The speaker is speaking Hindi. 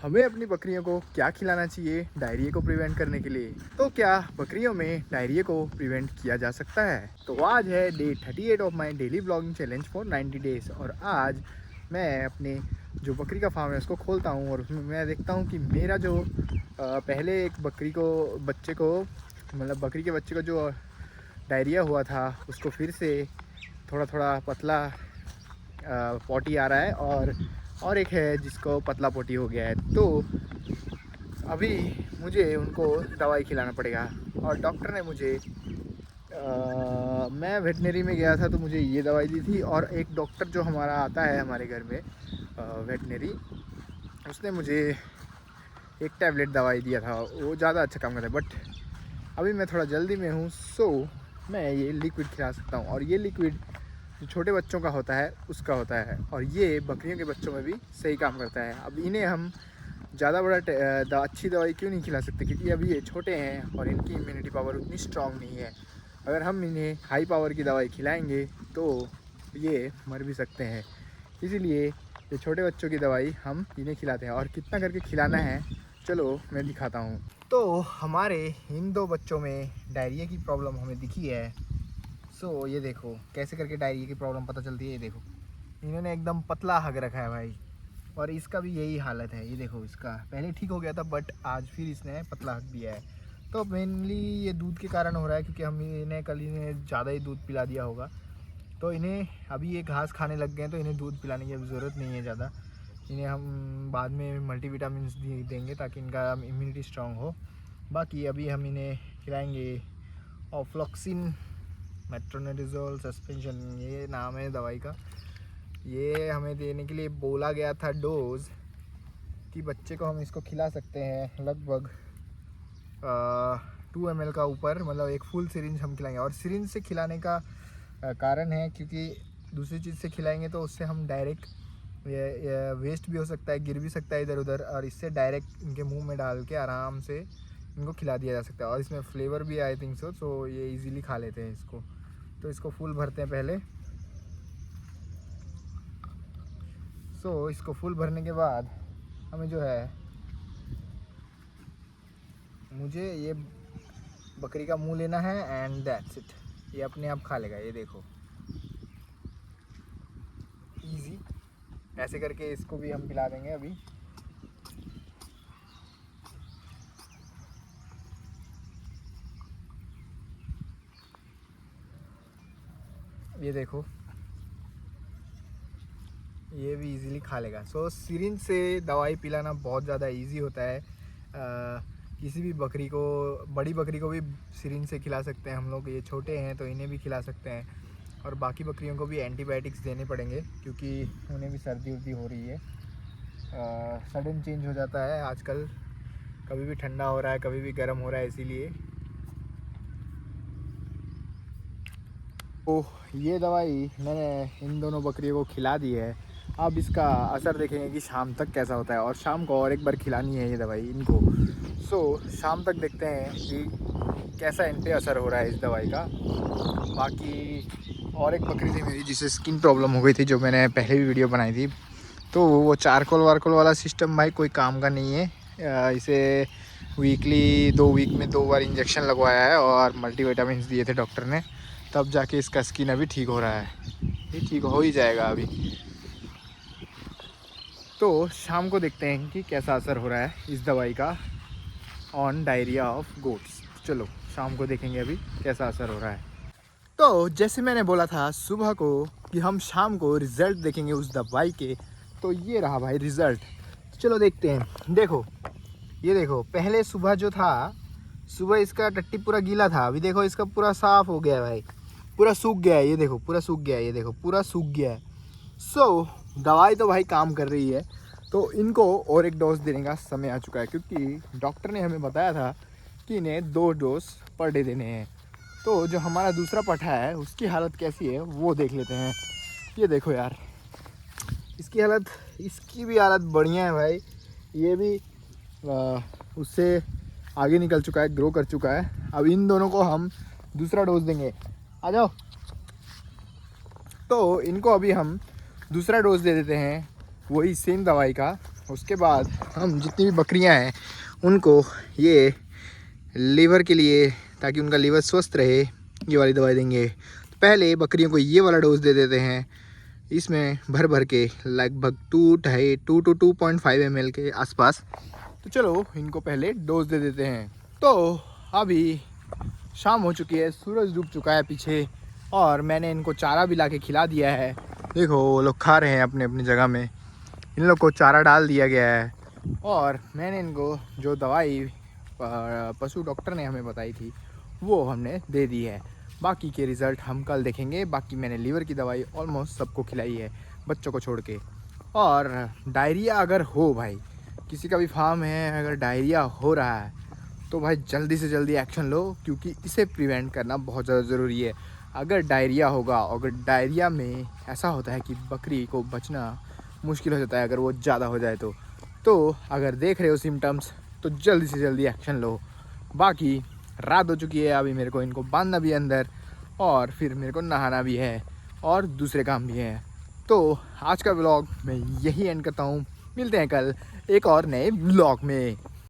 हमें अपनी बकरियों को क्या खिलाना चाहिए डायरिया को प्रिवेंट करने के लिए। तो क्या बकरियों में डायरिया को प्रिवेंट किया जा सकता है? तो आज है day 38 of my daily blogging challenge for 90 days और आज मैं अपने जो बकरी का फार्म है उसको खोलता हूँ और उसमें मैं देखता हूँ कि मेरा जो पहले एक बकरी को बच्चे को मतलब बकरी के बच्चे को जो डायरिया हुआ था उसको फिर से थोड़ा थोड़ा पतला पॉटी आ रहा है और एक है जिसको पतला पोटी हो गया है। तो अभी मुझे उनको दवाई खिलाना पड़ेगा और डॉक्टर ने मुझे मैं वेटनरी में गया था तो मुझे ये दवाई दी थी और एक डॉक्टर जो हमारा आता है हमारे घर में वेटनरी, उसने मुझे एक टैबलेट दवाई दिया था। वो ज़्यादा अच्छा काम करता है बट अभी मैं थोड़ा जल्दी में हूँ, सो मैं ये लिक्विड खिला सकता हूँ और ये लिक्विड जो छोटे बच्चों का होता है उसका होता है और ये बकरियों के बच्चों में भी सही काम करता है। अब इन्हें हम ज़्यादा बड़ा अच्छी दवाई क्यों नहीं खिला सकते, क्योंकि अभी ये छोटे हैं और इनकी इम्यूनिटी पावर उतनी स्ट्रांग नहीं है। अगर हम इन्हें हाई पावर की दवाई खिलाएंगे तो ये मर भी सकते हैं, इसीलिए ये छोटे बच्चों की दवाई हम इन्हें खिलाते हैं। और कितना करके खिलाना है चलो मैं दिखाता हूँ। तो हमारे इन दो बच्चों में डायरिया की प्रॉब्लम हमें दिखी है। सो ये देखो कैसे करके डायरिया की प्रॉब्लम पता चलती है। ये देखो इन्होंने एकदम पतला हग रखा है भाई, और इसका भी यही हालत है। ये देखो इसका पहले ठीक हो गया था बट आज फिर इसने पतला हक दिया है। तो मेनली ये दूध के कारण हो रहा है, क्योंकि हम इन्हें कल इन्हें ज़्यादा ही दूध पिला दिया होगा। तो इन्हें अभी ये घास खाने लग गए हैं तो इन्हें दूध पिलाने की अब ज़रूरत नहीं है ज़्यादा। इन्हें हम बाद में मल्टीविटामिन देंगे ताकि इनका इम्यूनिटी स्ट्रांग हो। बाकी अभी हम इन्हें खिलाएँगे ऑफ्लॉक्सिन मेट्रोनिडाज़ोल सस्पेंशन, ये नाम है दवाई का। ये हमें देने के लिए बोला गया था डोज कि बच्चे को हम इसको खिला सकते हैं लगभग 2 ml का ऊपर, मतलब एक फुल सिरिंज हम खिलाएंगे। और सिरिंज से खिलाने का कारण है क्योंकि दूसरी चीज़ से खिलाएंगे तो उससे हम डायरेक्ट ये वेस्ट भी हो सकता है, गिर भी सकता है इधर उधर, और इससे डायरेक्ट इनके मुंह में डाल के आराम से इनको खिला दिया जा सकता है। और इसमें फ्लेवर भी आई थिंक सो ये इजीली खा लेते हैं इसको। तो इसको फुल भरते हैं पहले। सो इसको फुल भरने के बाद हमें जो है, मुझे ये बकरी का मुंह लेना है एंड दैट्स इट। ये अपने आप खा लेगा। ये देखो इजी, ऐसे करके इसको भी हम पिला देंगे अभी। ये देखो ये भी इजीली खा लेगा। सो सिरिंज से दवाई पिलाना बहुत ज़्यादा इजी होता है। किसी भी बकरी को, बड़ी बकरी को भी सिरिंज से खिला सकते हैं हम लोग। ये छोटे हैं तो इन्हें भी खिला सकते हैं। और बाकी बकरियों को भी एंटीबायोटिक्स देने पड़ेंगे क्योंकि उन्हें भी सर्दी उर्दी हो रही है। सडन चेंज हो जाता है आजकल, कभी भी ठंडा हो रहा है कभी भी गर्म हो रहा है, इसीलिए। तो ये दवाई मैंने इन दोनों बकरियों को खिला दी है। अब इसका असर देखेंगे कि शाम तक कैसा होता है, और शाम को और एक बार खिलानी है ये दवाई इनको। सो शाम तक देखते हैं कि कैसा इन पे असर हो रहा है इस दवाई का। बाकी और एक बकरी थी मेरी जिसे स्किन प्रॉब्लम हो गई थी, जो मैंने पहले भी वीडियो बनाई थी। तो वो चारकोल वारकोल वाला सिस्टम भाई कोई काम का नहीं है। इसे वीकली 2 वीक में 2 बार इंजेक्शन लगवाया है और मल्टीविटामिन दिए थे डॉक्टर ने, तब जाके इसका स्किन अभी ठीक हो रहा है। ये ठीक हो ही जाएगा अभी। तो शाम को देखते हैं कि कैसा असर हो रहा है इस दवाई का ऑन डायरिया ऑफ गोट्स। चलो शाम को देखेंगे अभी कैसा असर हो रहा है। तो जैसे मैंने बोला था सुबह को कि हम शाम को रिज़ल्ट देखेंगे उस दवाई के, तो ये रहा भाई रिज़ल्ट। चलो देखते हैं। देखो ये देखो, पहले सुबह जो था, सुबह इसका टट्टी पूरा गीला था, अभी देखो इसका पूरा साफ़ हो गया है भाई, पूरा सूख गया है। ये देखो पूरा सूख गया है, ये देखो पूरा सूख गया है। सो दवाई तो भाई काम कर रही है। तो इनको और एक डोज देने का समय आ चुका है, क्योंकि डॉक्टर ने हमें बताया था कि इन्हें 2 डोज पर डे देने हैं। तो जो हमारा दूसरा पठा है उसकी हालत कैसी है वो देख लेते हैं। ये देखो यार इसकी हालत, इसकी भी हालत बढ़िया है भाई। ये भी उससे आगे निकल चुका है, ग्रो कर चुका है। अब इन दोनों को हम दूसरा डोज देंगे। आ जाओ। तो इनको अभी हम दूसरा डोज दे देते हैं वही सेम दवाई का, उसके बाद हम जितनी भी बकरियां हैं उनको ये लीवर के लिए, ताकि उनका लीवर स्वस्थ रहे, ये वाली दवाई देंगे। तो पहले बकरियों को ये वाला डोज दे देते हैं, इसमें भर भर के लगभग 2.5 ml के आसपास। तो चलो इनको पहले डोज दे देते हैं। तो अभी शाम हो चुकी है, सूरज डूब चुका है पीछे, और मैंने इनको चारा भी ला के खिला दिया है। देखो वो लोग खा रहे हैं अपने अपनी जगह में, इन लोग को चारा डाल दिया गया है। और मैंने इनको जो दवाई पशु डॉक्टर ने हमें बताई थी वो हमने दे दी है। बाकी के रिज़ल्ट हम कल देखेंगे। बाकी मैंने लीवर की दवाई ऑलमोस्ट सबको खिलाई है, बच्चों को छोड़ के। और डायरिया अगर हो भाई, किसी का भी फार्म है, अगर डायरिया हो रहा है तो भाई जल्दी से जल्दी एक्शन लो, क्योंकि इसे प्रिवेंट करना बहुत ज़्यादा ज़रूरी है। अगर डायरिया होगा, अगर डायरिया में ऐसा होता है कि बकरी को बचना मुश्किल हो जाता है अगर वो ज़्यादा हो जाए तो अगर देख रहे हो सिम्टम्स तो जल्दी से जल्दी एक्शन लो। बाकी रात हो चुकी है, अभी मेरे को इनको बांधना भी है अंदर, और फिर मेरे को नहाना भी है, और दूसरे काम भी हैं। तो आज का व्लॉग मैं यही एंड करता हूँ। मिलते हैं कल एक और नए व्लॉग में।